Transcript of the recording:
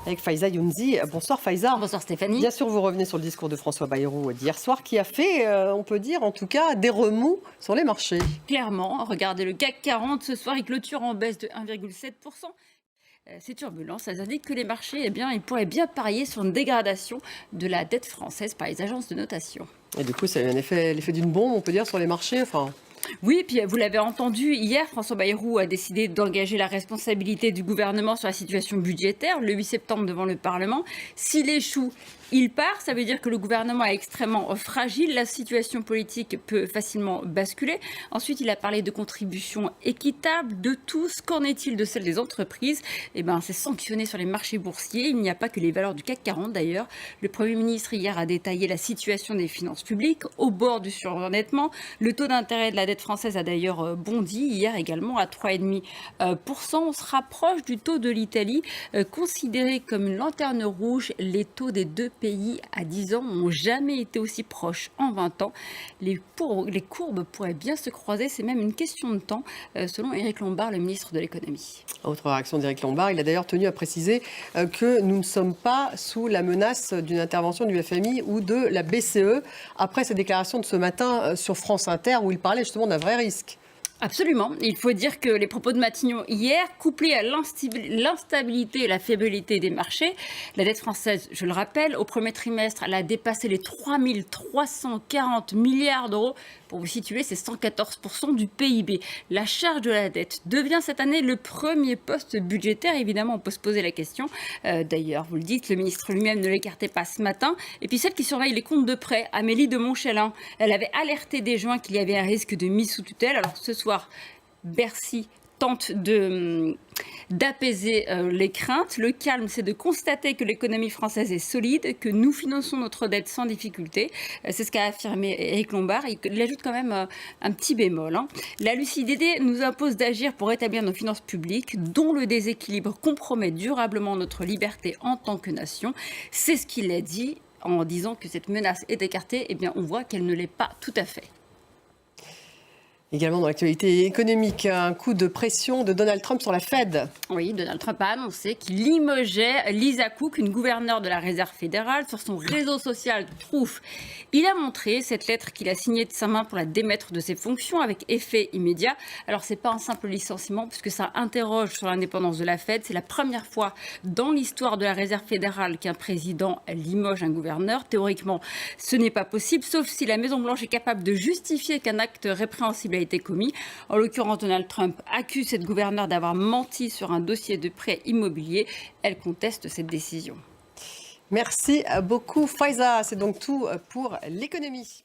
avec Faiza Younzi. Bonsoir Faiza. Bonsoir Stéphanie. Bien sûr, vous revenez sur le discours de François Bayrou d'hier soir qui a fait, on peut dire en tout cas, des remous sur les marchés. Clairement, regardez le CAC 40 ce soir, il clôture en baisse de 1,7%. Ces turbulences, elles indiquent que les marchés, ils pourraient bien parier sur une dégradation de la dette française par les agences de notation. Et du coup, ça a eu l'effet d'une bombe, on peut dire, sur les marchés. Oui, puis vous l'avez entendu, hier, François Bayrou a décidé d'engager la responsabilité du gouvernement sur la situation budgétaire le 8 septembre devant le Parlement. S'il échoue, il part. Ça veut dire que le gouvernement est extrêmement fragile. La situation politique peut facilement basculer. Ensuite, il a parlé de contributions équitables de tous. Qu'en est-il de celle des entreprises ? C'est sanctionné sur les marchés boursiers. Il n'y a pas que les valeurs du CAC 40 d'ailleurs. Le Premier ministre hier a détaillé la situation des finances publiques au bord du surendettement. Le taux d'intérêt de la dette française a d'ailleurs bondi hier également à 3,5%. On se rapproche du taux de l'Italie, considéré comme une lanterne rouge. Les taux des deux pays à 10 ans n'ont jamais été aussi proches en 20 ans. Les courbes pourraient bien se croiser, c'est même une question de temps, selon Éric Lombard, le ministre de l'économie. Autre réaction d'Éric Lombard, il a d'ailleurs tenu à préciser que nous ne sommes pas sous la menace d'une intervention du FMI ou de la BCE, après ses déclarations de ce matin sur France Inter, où il parlait justement d'un vrai risque. Absolument. Il faut dire que les propos de Matignon hier, couplés à l'instabilité et la faiblesse des marchés, la dette française, je le rappelle, au premier trimestre, elle a dépassé les 3 340 milliards d'euros. Pour vous situer, c'est 114% du PIB. La charge de la dette devient cette année le premier poste budgétaire. Évidemment, on peut se poser la question. D'ailleurs, vous le dites, le ministre lui-même ne l'écartait pas ce matin. Et puis celle qui surveille les comptes de prêt, Amélie de Montchalin, elle avait alerté dès juin qu'il y avait un risque de mise sous tutelle. Alors ce soir, Bercy tente d'apaiser les craintes. Le calme, c'est de constater que l'économie française est solide, que nous finançons notre dette sans difficulté. C'est ce qu'a affirmé Éric Lombard. Il ajoute quand même un petit bémol. La lucidité nous impose d'agir pour rétablir nos finances publiques, dont le déséquilibre compromet durablement notre liberté en tant que nation. C'est ce qu'il a dit en disant que cette menace est écartée. On voit qu'elle ne l'est pas tout à fait. Également dans l'actualité économique, un coup de pression de Donald Trump sur la Fed. Oui, Donald Trump a annoncé qu'il limogeait Lisa Cook, une gouverneure de la Réserve fédérale, sur son réseau social Truth. Il a montré cette lettre qu'il a signée de sa main pour la démettre de ses fonctions avec effet immédiat. Alors, ce n'est pas un simple licenciement puisque ça interroge sur l'indépendance de la Fed. C'est la première fois dans l'histoire de la Réserve fédérale qu'un président limoge un gouverneur. Théoriquement, ce n'est pas possible, sauf si la Maison-Blanche est capable de justifier qu'un acte répréhensible a été commis. En l'occurrence, Donald Trump accuse cette gouverneure d'avoir menti sur un dossier de prêt immobilier. Elle conteste cette décision. Merci beaucoup Faiza. C'est donc tout pour l'économie.